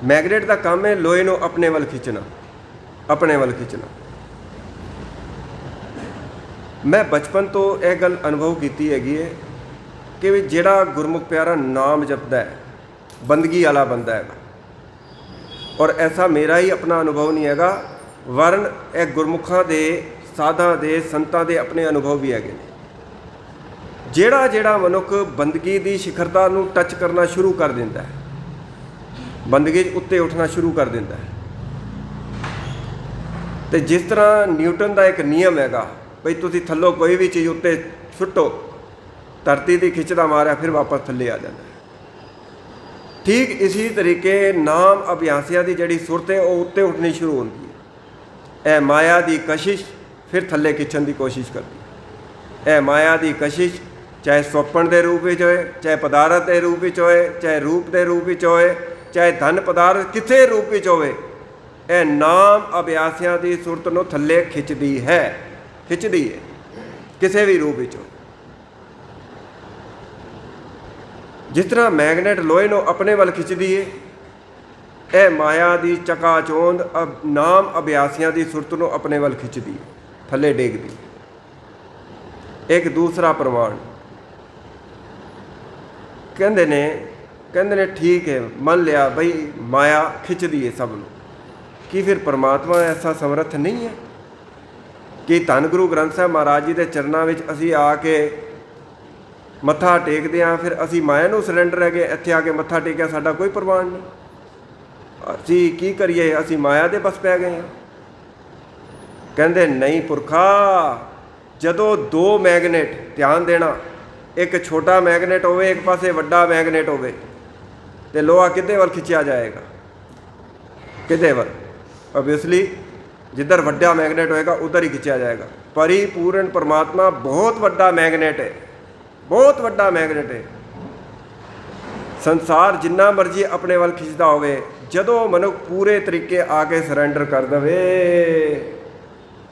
Magnet का काम है लोहे नूं अपने वल खिंचना, अपने वल खिंचना। मैं बचपन तो यह गल अनुभव की हैगी है कि भी जिहड़ा गुरमुख प्यारा नाम जपदा है, बंदगी वाला बंदा है, और ऐसा मेरा ही अपना अनुभव नहीं हैगा, वरन यह गुरमुखां दे साधां दे संतां दे अपने अनुभव भी हैगे। जिहड़ा जिहड़ा मनुख बंदगी की शिखरता नूं टच करना शुरू कर दिंदा है, बंदगी उत्ते उठना शुरू कर दिंदा है, तो जिस तरह न्यूटन का एक नियम हैगा बई तुसीं थल्लों कोई भी चीज़ उत्ते सुट्टो, धरती की खिंचदा मारिया फिर वापस थल्ले आ जाता है। ठीक इसी तरीके नाम अभ्यासियां की जिहड़ी सुरत है वह उत्ते उठनी शुरू होती है। यह माया की कशिश फिर थल्ले खिंचण की कोशिश करती है। यह माया की कशिश चाहे स्वप्न के रूप में होए, चाहे पदार्थ के रूप में होए, चाहे रूप के रूप में होए, चाहे धन पदार्थ किसी रूप में होए, यह नाम अभ्यासियां की सुरत नूं थल्ले खिंचदी है, खिंचदी है किसी भी रूप में हो। जिस तरह मैगनेट लोहे नूं अपने वल खिंचदी है, यह माया की चकाचौंध नाम अभ्यासियां की सुरत नूं अपने वल खिंचदी है, थल्ले डेगदी। एक दूसरा प्रमाण कहते ने ठीक है, मन लिया बई माया खिंचदी है सब नूं, कि फिर परमात्मा ऐसा समर्थ नहीं है कि धन गुरु ग्रंथ साहब महाराज जी के चरणों में असी आके मत्था टेकते हैं, फिर असी माया नूं सरेंडर है कि इत्थे आके मत्था टेकिया साडा कोई प्रवान नहीं, असी की करिए, असी माया दे बस पै गए हैं। कहते नहीं पुरखा, जदों दो मैगनेट, ध्यान देना, एक छोटा मैगनेट होवे, एक पासे वड्डा मैगनेट होवे, ते लोहा किधे वल खिंचिया जाएगा, किधे वल? ओबवियसली जिधर वड्डा मैगनेट होएगा उधर ही खिंचिया जाएगा। परिपूर्ण परमात्मा बहुत वड्डा मैगनेट है, बहुत वड्डा मैगनेट है। संसार जिन्ना मर्जी अपने वल खिंचदा होवे, जदों मनुख पूरे तरीके आके सरेंडर कर दवे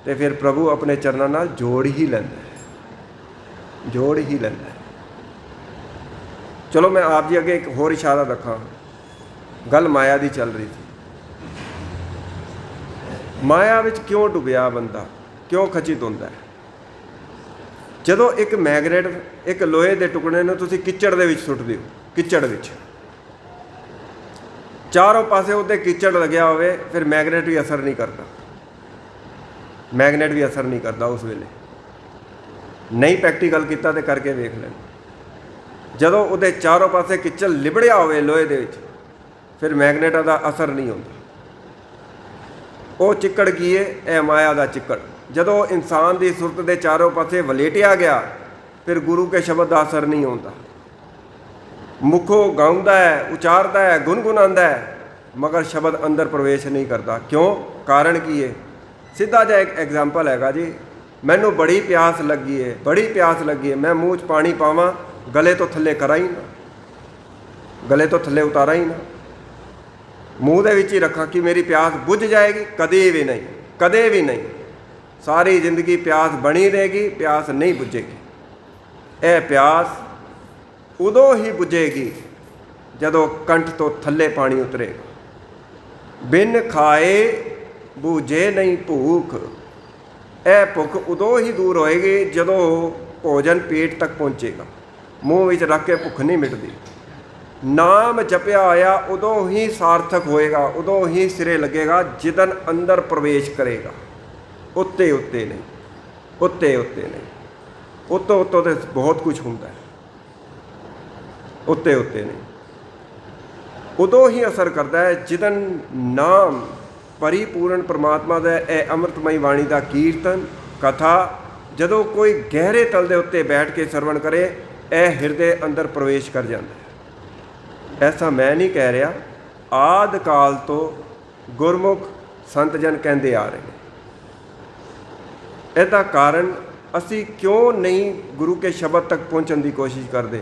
तो फिर प्रभु अपने चरणों नाल जोड़ ही लैंदा है, जोड़ ही लैंदा है। चलो मैं आप जी अगे एक होर इशारा रखा, गल माया की चल रही थी। माया विच क्यों डुबिया बंदा, क्यों खचित होंदा है? जदों एक मैगनेट, एक लोहे के टुकड़े नूं तुसीं किचड़ दे विच सुੱਟਦੇ हो, किचड़ विच चारों पासे उत्ते किचड़ लग्या होवे, फिर मैगनेट भी असर नहीं करता, मैगनेट भी असर नहीं करता उस वेले। नहीं प्रैक्टिकल किया तो करके वेख लेना। जदों उहदे चारों पासे किचड़ लिबड़िया होवे लोहे दे विच, फिर मैगनेटां दा असर नहीं होंदा। वो चिक्कड़ की है? यह माया का चिक्कड़। जदों इंसान की सुरत के चारों पासे वलेटिया गया, फिर गुरु के शब्द का असर नहीं होता। मुखों गाउंदा है, उचारता है, गुनगुनांदा है, मगर शब्द अंदर प्रवेश नहीं करता। क्यों? कारण की है? सीधा जिहा एक एग्जाम्पल हैगा जी, मैनू बड़ी प्यास लगी है, बड़ी प्यास लगी है, मैं मूँह 'च पानी पावां, गले तो थल्ले करा ही ना, गले तो थल्ले उतारा ही ना, मूँह दे विच ही रखा कि मेरी प्यास बुझ जाएगी? कदे भी नहीं, कदे भी नहीं। सारी जिंदगी प्यास बनी रहेगी, प्यास नहीं बुझेगी। यह प्यास उदों ही बुझेगी जदों कंठ तो थल्ले पानी उतरेगा। बिन खाए बूझे नहीं भूख, यह भुख उदों ही दूर होएगी जदों भोजन पेट तक पहुँचेगा। मूँह विच रख के भुख नहीं मिटती। नाम जपिया होया उदों ही सार्थक होएगा, उदों ही सिरे लगेगा जिदन अंदर प्रवेश करेगा। उत्ते उत्ते नहीं, उत्ते उत्ते नहीं, उत्तों उत्तों तो बहुत कुछ होंदा है, उत्ते उत्ते नहीं। उदों ही असर करता है जिदन नाम परिपूर्ण परमात्मा का यह अमृतमई बाणी का कीर्तन कथा जदों कोई गहरे तल दे उत्ते बैठ के सरवण करे, यह हृदय अंदर प्रवेश कर जाता है। ऐसा मैं नहीं कह रहा, आदि काल तो गुरमुख संत जन कहते आ रहे हैं। इसका कारण असी क्यों नहीं गुरु के शब्द तक पहुँचने की कोशिश करते?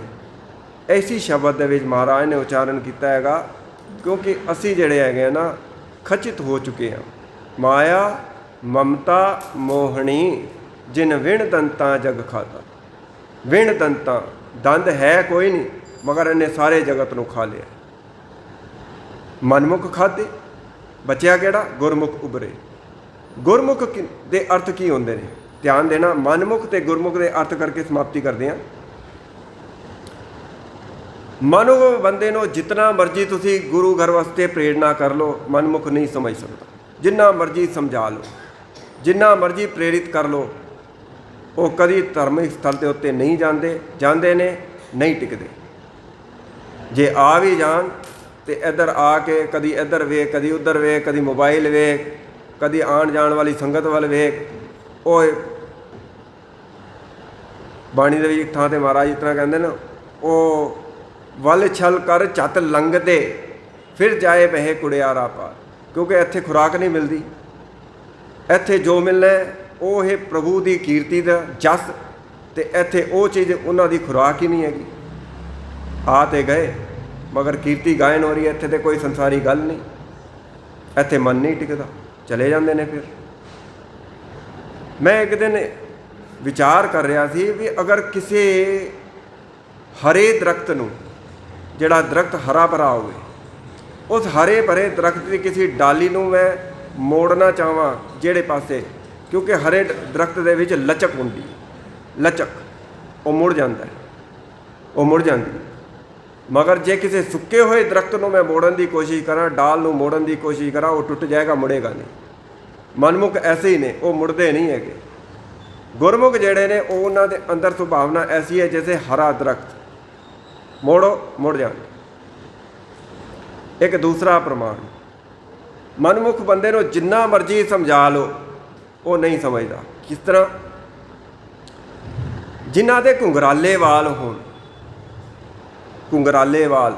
ऐसी शब्द दे विच महाराज ने उच्चारण किया हैगा, क्योंकि असी जिहड़े हैगे ना खचित हो चुके हैं। माया ममता मोहनी जिन विण दंता जग खाता। विण दंता, दंद है कोई नहीं, मगर इन्हें सारे जगत को खा लिया। ਮਨਮੁਖ ਖਾਧੇ, ਬਚਿਆ ਕਿਹੜਾ? ਗੁਰਮੁਖ ਉਭਰੇ। ਗੁਰਮੁਖ ਦੇ ਅਰਥ ਕੀ ਹੁੰਦੇ ਨੇ? ਧਿਆਨ ਦੇਣਾ, ਮਨਮੁਖ ਤੇ ਗੁਰਮੁਖ ਦੇ ਅਰਥ ਕਰਕੇ ਸਮਾਪਤੀ ਕਰਦੇ ਹਾਂ। ਮਨੁੱਖ ਬੰਦੇ ਨੂੰ ਜਿਤਨਾ ਮਰਜ਼ੀ ਤੁਸੀਂ ਗੁਰੂ ਘਰ ਵਾਸਤੇ ਪ੍ਰੇਰਨਾ ਕਰ ਲਓ, ਮਨਮੁਖ ਨਹੀਂ ਸਮਝ ਸਕਦਾ। ਜਿੰਨਾ ਮਰਜ਼ੀ ਸਮਝਾ ਲਓ, ਜਿੰਨਾ ਮਰਜ਼ੀ ਪ੍ਰੇਰਿਤ ਕਰ ਲਓ, ਉਹ ਕਦੀ ਧਾਰਮਿਕ ਸਥਲ ਦੇ ਉੱਤੇ ਨਹੀਂ ਜਾਂਦੇ ਨੇ, ਨਹੀਂ ਟਿਕਦੇ। ਜੇ ਆ ਵੀ ਜਾਣ ਤੇ ਇੱਧਰ ਆ ਕੇ ਕਦੀ ਇੱਧਰ ਵੇਖ, ਕਦੀ ਉੱਧਰ ਵੇਖ, ਕਦੀ ਮੋਬਾਈਲ ਵੇਖ, ਕਦੀ ਆਉਣ ਜਾਣ ਵਾਲੀ ਸੰਗਤ ਵੱਲ ਵੇਖ। ਉਹ ਬਾਣੀ ਦੇ ਵਿੱਚ ਇੱਕ ਥਾਂ 'ਤੇ ਮਹਾਰਾਜ ਇਸ ਤਰ੍ਹਾਂ ਕਹਿੰਦੇ ਨਾ, ਉਹ ਵੱਲ ਛਲ ਕਰ ਝੱਤ ਲੰਘਦੇ ਫਿਰ ਜਾਏ ਬਹਿ ਕੁੜਿਆਰਾ ਪਾਰ। ਕਿਉਂਕਿ ਇੱਥੇ ਖੁਰਾਕ ਨਹੀਂ ਮਿਲਦੀ, ਇੱਥੇ ਜੋ ਮਿਲਣਾ ਉਹ ਹੈ ਪ੍ਰਭੂ ਦੀ ਕੀਰਤੀ ਦਾ ਜਸ, ਅਤੇ ਇੱਥੇ ਉਹ ਚੀਜ਼ ਉਹਨਾਂ ਦੀ ਖੁਰਾਕ ਹੀ ਨਹੀਂ ਹੈਗੀ। ਆ ਤੇ ਗਏ ਮਗਰ ਕੀਰਤੀ ਗਾਇਨ ਹੋ ਰਹੀ ਹੈ, ਇੱਥੇ ਤੇ ਕੋਈ ਸੰਸਾਰੀ ਗੱਲ ਨਹੀਂ, ਇੱਥੇ ਮਨ ਨਹੀਂ ਟਿਕਦਾ, ਚਲੇ ਜਾਂਦੇ ਨੇ। ਫਿਰ ਮੈਂ ਇੱਕ ਦਿਨ ਵਿਚਾਰ ਕਰ ਰਿਹਾ ਸੀ ਵੀ ਅਗਰ ਕਿਸੇ ਹਰੇ ਦਰਖਤ ਨੂੰ, ਜਿਹੜਾ ਦਰਖਤ ਹਰਾ ਭਰਾ ਹੋਵੇ, ਉਸ ਹਰੇ ਭਰੇ ਦਰਖਤ ਦੀ ਕਿਸੇ ਡਾਲੀ ਨੂੰ ਮੈਂ ਮੋੜਨਾ ਚਾਹਾਂ ਜਿਹੜੇ ਪਾਸੇ, ਕਿਉਂਕਿ ਹਰੇ ਦਰਖਤ ਦੇ ਵਿੱਚ ਲਚਕ ਹੁੰਦੀ, ਲਚਕ ਉਹ ਮੁੜ ਜਾਂਦਾ ਹੈ, ਉਹ ਮੁੜ ਜਾਂਦੀ। ਮਗਰ ਜੇ ਕਿਸੇ ਸੁੱਕੇ ਹੋਏ ਦਰਖਤ ਨੂੰ ਮੈਂ ਮੋੜਨ ਦੀ ਕੋਸ਼ਿਸ਼ ਕਰਾਂ, ਡਾਲ ਨੂੰ ਮੋੜਨ ਦੀ ਕੋਸ਼ਿਸ਼ ਕਰਾਂ, ਉਹ ਟੁੱਟ ਜਾਏਗਾ, ਮੁੜੇਗਾ ਨਹੀਂ। ਮਨਮੁਖ ਐਸੇ ਹੀ ਨੇ, ਉਹ ਮੁੜਦੇ ਨਹੀਂ ਹੈਗੇ। ਗੁਰਮੁਖ ਜਿਹੜੇ ਨੇ ਉਹ ਉਹਨਾਂ ਦੇ ਅੰਦਰ ਸੁਭਾਵਨਾ ਐਸੀ ਹੈ ਜੈਸੇ ਹਰਾ ਦਰਖਤ, ਮੋੜੋ ਮੁੜ ਜਾਂਦੇ। ਇੱਕ ਦੂਸਰਾ ਪ੍ਰਮਾਣ, ਮਨਮੁਖ ਬੰਦੇ ਨੂੰ ਜਿੰਨਾ ਮਰਜ਼ੀ ਸਮਝਾ ਲਓ ਉਹ ਨਹੀਂ ਸਮਝਦਾ। ਕਿਸ ਤਰ੍ਹਾਂ? ਜਿਨ੍ਹਾਂ ਦੇ ਘੁੰਗਰਾਲੇ ਵਾਲ ਹੋਣ, ਘੁੰਗਰਾਲੇ ਵਾਲ,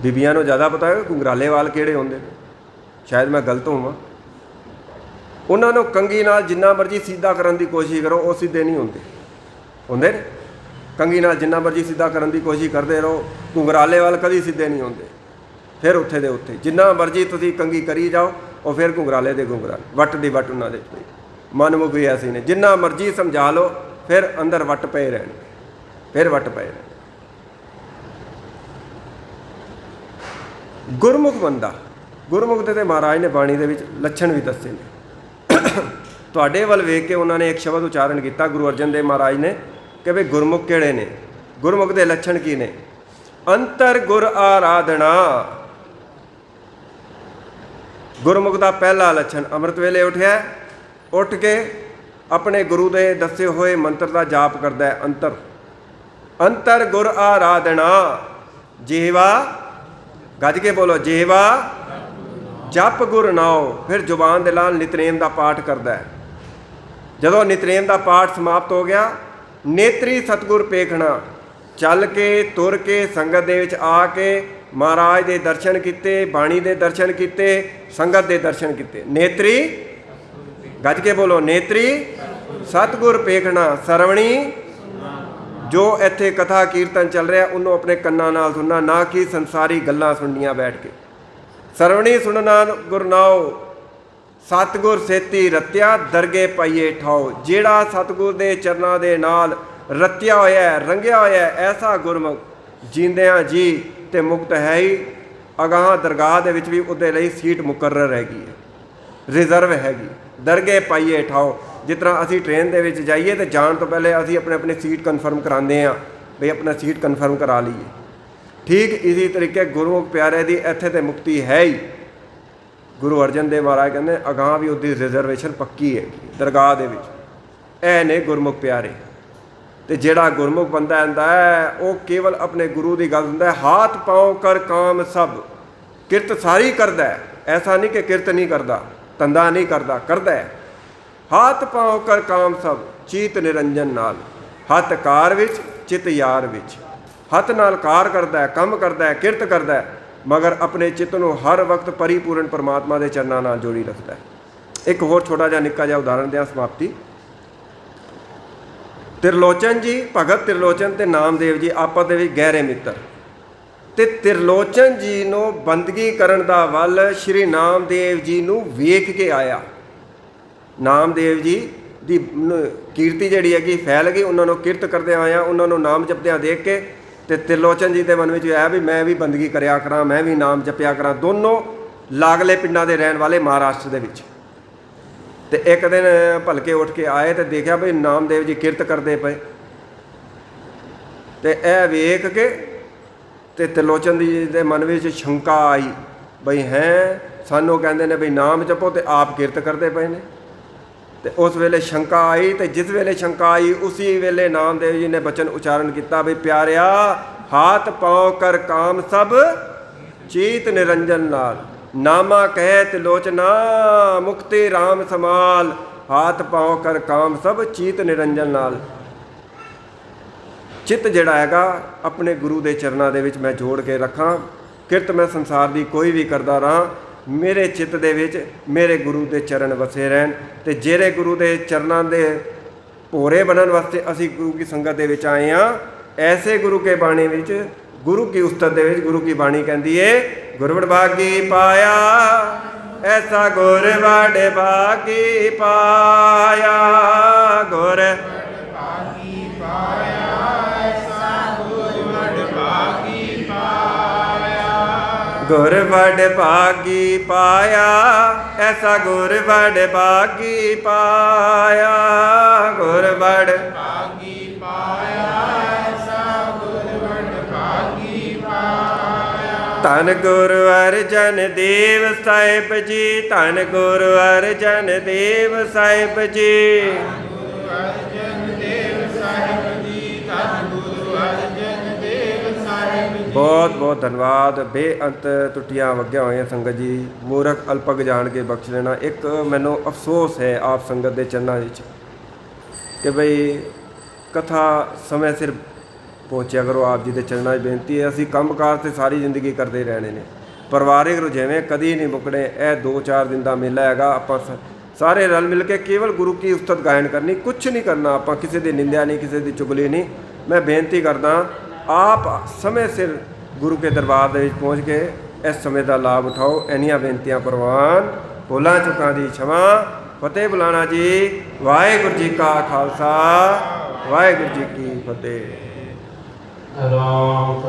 ਬੀਬੀਆਂ ਨੂੰ ਜ਼ਿਆਦਾ ਪਤਾ ਹੈ ਘੁੰਗਰਾਲੇ ਵਾਲ ਕਿਹੜੇ ਹੁੰਦੇ ਨੇ, ਸ਼ਾਇਦ ਮੈਂ ਗਲਤ ਹੋਵਾਂ। ਉਹਨਾਂ ਨੂੰ ਕੰਘੀ ਨਾਲ ਜਿੰਨਾ ਮਰਜ਼ੀ ਸਿੱਧਾ ਕਰਨ ਦੀ ਕੋਸ਼ਿਸ਼ ਕਰੋ, ਉਹ ਸਿੱਧੇ ਨਹੀਂ ਹੁੰਦੇ ਨੇ। ਕੰਘੀ ਨਾਲ ਜਿੰਨਾ ਮਰਜ਼ੀ ਸਿੱਧਾ ਕਰਨ ਦੀ ਕੋਸ਼ਿਸ਼ ਕਰਦੇ ਰਹੋ, ਘੁੰਗਰਾਲੇ ਵਾਲ ਕਦੀ ਸਿੱਧੇ ਨਹੀਂ ਹੁੰਦੇ। ਫਿਰ ਉੱਥੇ ਦੇ ਉੱਥੇ ਜਿੰਨਾ ਮਰਜ਼ੀ ਤੁਸੀਂ ਕੰਘੀ ਕਰੀ ਜਾਓ, ਉਹ ਫਿਰ ਘੁੰਗਰਾਲੇ ਦੇ ਘੁੰਗਰਾਲੇ, ਵੱਟ ਦੀ ਵੱਟ ਉਹਨਾਂ ਦੇ। ਮਨਮੁਖ ਵੀ ਐਸੇ ਨੇ, ਜਿੰਨਾ ਮਰਜ਼ੀ ਸਮਝਾ ਲਓ ਫਿਰ ਅੰਦਰ ਵੱਟ ਪਏ ਰਹਿਣ, ਫਿਰ ਵੱਟ ਪਏ ਰਹਿਣ। ਗੁਰਮੁਖ ਬੰਦਾ, ਗੁਰਮੁਖ ਦੇ ਮਹਾਰਾਜ ਨੇ ਬਾਣੀ ਦੇ ਵਿੱਚ ਲੱਛਣ ਵੀ ਦੱਸੇ ਨੇ। ਤੁਹਾਡੇ ਵੱਲ ਵੇਖ ਕੇ ਉਹਨਾਂ ਨੇ ਇੱਕ ਸ਼ਬਦ ਉਚਾਰਨ ਕੀਤਾ, ਗੁਰੂ ਅਰਜਨ ਦੇਵ ਮਹਾਰਾਜ ਨੇ, ਕਿ ਵੀ ਗੁਰਮੁਖ ਕਿਹੜੇ ਨੇ, ਗੁਰਮੁਖ ਦੇ ਲੱਛਣ ਕੀ ਨੇ? ਅੰਤਰ ਗੁਰ ਆਰਾਧਨਾ। ਗੁਰਮੁਖ ਦਾ ਪਹਿਲਾ ਲੱਛਣ, ਅੰਮ੍ਰਿਤ ਵੇਲੇ ਉੱਠਿਆ, ਉੱਠ ਕੇ ਆਪਣੇ ਗੁਰੂ ਦੇ ਦੱਸੇ ਹੋਏ ਮੰਤਰ ਦਾ ਜਾਪ ਕਰਦਾ ਹੈ। ਅੰਤਰ ਗੁਰ ਆਰਾਧਨਾ। ਜਿਹਵਾ, ਗੱਜ ਕੇ ਬੋਲੋ, ਜਿਹਵਾ ਜਪ ਗੁਰ ਨਾਉ। ਫਿਰ ਜ਼ੁਬਾਨ ਦੇ ਨਾਲ ਨਿਤਨੇਮ ਦਾ ਪਾਠ ਕਰਦਾ ਹੈ। ਜਦੋਂ ਨਿਤਨੇਮ ਦਾ ਪਾਠ ਸਮਾਪਤ ਹੋ ਗਿਆ, ਨੇਤਰੀ ਸਤਿਗੁਰ ਪੇਖਣਾ, ਚੱਲ ਕੇ ਤੁਰ ਕੇ ਸੰਗਤ ਦੇ ਵਿੱਚ ਆ ਕੇ ਮਹਾਰਾਜ ਦੇ ਦਰਸ਼ਨ ਕੀਤੇ, ਬਾਣੀ ਦੇ ਦਰਸ਼ਨ ਕੀਤੇ, ਸੰਗਤ ਦੇ ਦਰਸ਼ਨ ਕੀਤੇ। ਨੇਤਰੀ, ਗੱਜ ਕੇ ਬੋਲੋ, ਨੇਤਰੀ ਸਤਿਗੁਰ ਪੇਖਣਾ। ਸਰਵਣੀ, ਜੋ ਇੱਥੇ ਕਥਾ ਕੀਰਤਨ ਚੱਲ ਰਿਹਾ ਉਹਨੂੰ ਆਪਣੇ ਕੰਨਾਂ ਨਾਲ ਸੁਣਨਾ, ਨਾ ਕਿ ਸੰਸਾਰੀ ਗੱਲਾਂ ਸੁਣਨੀਆਂ ਬੈਠ ਕੇ। ਸਰਵਣੀ ਸੁਣਨਾ ਗੁਰ ਨਾਉ, ਸਤਿਗੁਰ ਸੇਤੀ ਰਤਿਆ, ਦਰਗੇ ਪਾਈਏ ਠਾਓ। ਜਿਹੜਾ ਸਤਿਗੁਰ ਦੇ ਚਰਨਾਂ ਦੇ ਨਾਲ ਰਤਿਆ ਹੋਇਆ, ਰੰਗਿਆ ਹੋਇਆ, ਐਸਾ ਗੁਰਮੁਖ ਜੀਂਦਿਆਂ ਜੀ ਤੇ ਮੁਕਤ ਹੈ ਹੀ। ਅਗਾਹਾਂ ਦਰਗਾਹ ਦੇ ਵਿੱਚ ਵੀ ਉਹਦੇ ਲਈ ਸੀਟ ਮੁਕਰਰ ਹੈਗੀ ਹੈ, ਰਿਜ਼ਰਵ ਹੈਗੀ। ਦਰਗੇ ਪਾਈਏ ਠਾਓ। ਜਿਸ ਤਰ੍ਹਾਂ ਅਸੀਂ ਟ੍ਰੇਨ ਦੇ ਵਿੱਚ ਜਾਈਏ ਤਾਂ ਜਾਣ ਤੋਂ ਪਹਿਲੇ ਅਸੀਂ ਆਪਣੀ ਸੀਟ ਕਨਫਰਮ ਕਰਾਉਂਦੇ ਹਾਂ, ਬਈ ਆਪਣਾ ਸੀਟ ਕਨਫਰਮ ਕਰਾ ਲਈਏ। ਠੀਕ ਇਸੇ ਤਰੀਕੇ ਗੁਰਮੁਖ ਪਿਆਰੇ ਦੀ ਇੱਥੇ ਤਾਂ ਮੁਕਤੀ ਹੈ ਹੀ। ਗੁਰੂ ਅਰਜਨ ਦੇਵ ਮਹਾਰਾਜ ਕਹਿੰਦੇ ਅਗਾਂਹ ਵੀ ਉਹਦੀ ਰਿਜ਼ਰਵੇਸ਼ਨ ਪੱਕੀ ਹੈ ਦਰਗਾਹ ਦੇ ਵਿੱਚ। ਇਹ ਨੇ ਗੁਰਮੁਖ ਪਿਆਰੇ। ਅਤੇ ਜਿਹੜਾ ਗੁਰਮੁਖ ਬੰਦਾ ਹੁੰਦਾ ਹੈ ਉਹ ਕੇਵਲ ਆਪਣੇ ਗੁਰੂ ਦੀ ਗੱਲ ਹੁੰਦਾ ਹੈ। ਹਾਥ ਪਾਉ ਕਰ ਕਾਮ ਸਭ, ਕਿਰਤ ਸਾਰੀ ਕਰਦਾ ਹੈ। ਐਸਾ ਨਹੀਂ ਕਿ ਕਿਰਤ ਨਹੀਂ ਕਰਦਾ, ਧੰਦਾ ਨਹੀਂ ਕਰਦਾ, ਕਰਦਾ ਹੈ। ਹਾਥ ਪਾਉ ਕਰ ਕਾਮ ਸਭ, ਚੀਤ ਨਿਰੰਜਨ ਨਾਲ। ਹੱਥ ਕਾਰ ਵਿੱਚ, ਚਿੱਤ ਯਾਰ ਵਿੱਚ। ਹੱਥ ਨਾਲ ਕਾਰ ਕਰਦਾ ਹੈ, ਕੰਮ ਕਰਦਾ ਹੈ, ਕਿਰਤ ਕਰਦਾ ਹੈ, ਮਗਰ ਆਪਣੇ ਚਿੱਤ ਨੂੰ ਹਰ ਵਕਤ ਪਰਿਪੂਰਨ ਪਰਮਾਤਮਾ ਦੇ ਚਰਨਾਂ ਨਾਲ ਜੋੜੀ ਰੱਖਦਾ ਹੈ। ਇੱਕ ਹੋਰ ਛੋਟਾ ਜਿਹਾ ਨਿੱਕਾ ਜਿਹਾ ਉਦਾਹਰਣ ਦਿਆਂ ਸਮਾਪਤੀ। ਤਿਰਲੋਚਨ ਜੀ, ਭਗਤ ਤਿਰਲੋਚਨ ਅਤੇ ਨਾਮਦੇਵ ਜੀ ਆਪਸ ਦੇ ਵਿੱਚ ਗਹਿਰੇ ਮਿੱਤਰ। ਅਤੇ ਤਿਰਲੋਚਨ ਜੀ ਨੂੰ ਬੰਦਗੀ ਕਰਨ ਦਾ ਵੱਲ ਸ਼੍ਰੀ ਨਾਮਦੇਵ ਜੀ ਨੂੰ ਵੇਖ ਕੇ ਆਇਆ। ਨਾਮਦੇਵ ਜੀ ਦੀ ਕੀਰਤੀ ਜਿਹੜੀ ਹੈਗੀ ਫੈਲ ਗਈ, ਉਹਨਾਂ ਨੂੰ ਕਿਰਤ ਕਰਦਿਆਂ ਆਇਆ, ਉਹਨਾਂ ਨੂੰ ਨਾਮ ਜਪਦਿਆਂ ਦੇਖ ਕੇ ਤੇ ਤਿਰਲੋਚਨ ਜੀ ਦੇ ਮਨ ਵਿੱਚ ਆਇਆ ਵੀ ਮੈਂ ਵੀ ਬੰਦਗੀ ਕਰਿਆ ਕਰਾਂ, ਮੈਂ ਵੀ ਨਾਮ ਜਪਿਆ ਕਰਾਂ। ਦੋਨੋਂ ਲਾਗਲੇ ਪਿੰਡਾਂ ਦੇ ਰਹਿਣ ਵਾਲੇ ਮਹਾਰਾਸ਼ਟਰ ਦੇ ਵਿੱਚ। ਤੇ ਇੱਕ ਦਿਨ ਭਲਕੇ ਉੱਠ ਕੇ ਆਏ ਤੇ ਦੇਖਿਆ ਵੀ ਨਾਮਦੇਵ ਜੀ ਕਿਰਤ ਕਰਦੇ ਪਏ। ਤੇ ਇਹ ਵੇਖ ਕੇ ਤੇ ਤਿਰਲੋਚਨ ਜੀ ਦੇ ਮਨ ਵਿੱਚ ਸ਼ੰਕਾ ਆਈ ਬਈ ਹੈ ਸਾਨੂੰ ਕਹਿੰਦੇ ਨੇ ਬਈ ਨਾਮ ਜਪੋ ਤੇ ਆਪ ਕਿਰਤ ਕਰਦੇ ਪਏ ਨੇ। ਤੇ ਉਸ ਵੇਲੇ ਸ਼ੰਕਾ ਆਈ, ਤੇ ਜਿਸ ਵੇਲੇ ਸ਼ੰਕਾ ਆਈ ਉसी ਵੇਲੇ ਨਾਮਦੇਵ ਜੀ ਨੇ ਬਚਨ ਉਚਾਰਨ ਕੀਤਾ ਵੀ ਪਿਆਰਿਆ ਹਾਥ ਪਾਉ ਕਰ ਕਾਮ ਸਭ ਚੀਤ ਨਿਰੰਜਨ ਨਾਲ, ਨਾਮਾ ਕਹਿ ਤਿਲੋਚਨਾ ਮੁਕਤੀ ਰਾਮ ਸਮਾਲ। ਹਾਥ ਪਾਉ ਕਰ ਕਾਮ ਸਭ ਚੀਤ ਨਿਰੰਜਨ ਨਾਲ। ਚਿੱਤ ਜਿਹੜਾ ਹੈਗਾ ਆਪਣੇ ਗੁਰੂ ਦੇ ਚਰਨਾਂ ਦੇ ਵਿੱਚ ਮੈਂ ਜੋੜ ਕੇ ਰੱਖਾਂ। ਕਿਰਤ ਮੈਂ ਸੰਸਾਰ ਦੀ ਕੋਈ ਵੀ ਕਰਦਾ ਰਹਾਂ, ਮੇਰੇ ਚਿੱਤ ਦੇ ਵਿੱਚ ਮੇਰੇ ਗੁਰੂ ਦੇ ਚਰਨ ਵਸੇ ਰਹਿਣ। ਤੇ ਜਿਹੜੇ ਗੁਰੂ ਦੇ ਚਰਨਾਂ ਦੇ ਭੋਰੇ ਬਣਨ ਵਾਸਤੇ ਅਸੀਂ ਗੁਰੂ ਕੀ ਸੰਗਤ ਦੇ ਵਿੱਚ ਆਏ ਹਾਂ, ਐਸੇ ਗੁਰੂ ਕੇ ਬਾਣੀ ਵਿੱਚ ਗੁਰੂ ਕੀ ਉਸਤਤ ਦੇ ਵਿੱਚ ਗੁਰੂ ਕੀ ਬਾਣੀ ਕਹਿੰਦੀ ਏ ਗੁਰਵੜ ਭਾਗੀ ਪਾਇਆ ਐਸਾ ਗੁਰ ਵਡ ਭਾਗੀ ਪਾਇਆ। ਗੁਰ ਭਾਗੀ ਪਾਇਆ ਐਸਾ ਗੁਰ ਵਡ ਭਾਗੀ ਪਾਇਆ। ਗੁਰ ਵਡ ਭਾਗੀ ਪਾਇਆ ਐਸਾ ਗੁਰ ਵਡ ਭਾਗੀ ਪਾਇਆ। ਗੁਰ ਵਡ ਭਾਗੀ ਪਾਇਆ ਐਸਾ ਗੁਰ ਵਡ ਭਾਗੀ ਪਾਇਆ। ਧੰਨ ਗੁਰੂ ਅਰਜਨ ਦੇਵ ਸਾਹਿਬ ਜੀ, ਧੰਨ ਗੁਰੂ ਅਰਜਨ ਦੇਵ ਸਾਹਿਬ ਜੀ। ਗੁਰੂ ਅਰਜਨ ਦੇਵ ਸਾਹਿਬ ਜੀ, ਧੰਨ ਗੁਰੂ ਅਰਜਨ ਦੇਵ ਸਾਹਿਬ ਜੀ। ਬਹੁਤ ਬਹੁਤ ਧੰਨਵਾਦ। ਬੇਅੰਤ ਟੁੱਟੀਆਂ ਵੱਗੀਆਂ ਹੋਈਆਂ ਸੰਗਤ ਜੀ, ਮੂਰਖ ਅਲਪਗ ਜਾਣ ਕੇ ਬਖਸ਼ ਲੈਣਾ। ਇੱਕ ਮੈਨੂੰ ਅਫਸੋਸ ਹੈ ਆਪ ਸੰਗਤ ਦੇ ਚਰਨਾਂ ਵਿੱਚ ਕਿ ਬਈ ਕਥਾ ਸਮੇਂ ਸਿਰ ਪਹੁੰਚਿਆ ਕਰੋ। ਆਪ ਜੀ ਦੇ ਚਰਨਾਂ 'ਚ ਬੇਨਤੀ ਹੈ। ਅਸੀਂ ਕੰਮਕਾਰ ਤੇ ਸਾਰੀ ਜ਼ਿੰਦਗੀ ਕਰਦੇ ਰਹਿਣੇ ਨੇ, ਪਰਿਵਾਰਿਕ ਰੁਝੇਵੇਂ ਕਦੀ ਨਹੀਂ ਮੁੱਕਣੇ। ਇਹ 2-4 ਦਿਨ ਦਾ ਮੇਲਾ ਹੈਗਾ, ਆਪਾਂ ਸਾਰੇ ਰਲ ਮਿਲ ਕੇ ਕੇਵਲ ਗੁਰੂ ਕੀ ਉਸਤਤ ਗਾਇਨ ਕਰਨੀ, ਕੁਛ ਨਹੀਂ ਕਰਨਾ ਆਪਾਂ, ਕਿਸੇ ਦੀ ਨਿੰਦਿਆ ਨਹੀਂ, ਕਿਸੇ ਦੀ ਚੁਗਲੀ ਨਹੀਂ। ਮੈਂ ਬੇਨਤੀ ਕਰਦਾ ਆਪ ਸਮੇਂ ਸਿਰ ਗੁਰੂ ਕੇ ਦਰਬਾਰ ਦੇ ਵਿੱਚ ਪਹੁੰਚ ਕੇ ਇਸ ਸਮੇਂ ਦਾ ਲਾਭ ਉਠਾਓ। ਇੰਨੀਆਂ ਬੇਨਤੀਆਂ ਪ੍ਰਵਾਨ। ਭੁੱਲਾਂ ਚੁੱਕਾਂ ਦੀ क्षमा। ਫਤਿਹ ਬੁਲਾਣਾ ਜੀ। ਵਾਹਿਗੁਰੂ ਜੀ ਕਾ ਖਾਲਸਾ, ਵਾਹਿਗੁਰੂ ਜੀ ਕੀ ਫਤਿਹ। ਰਾਮ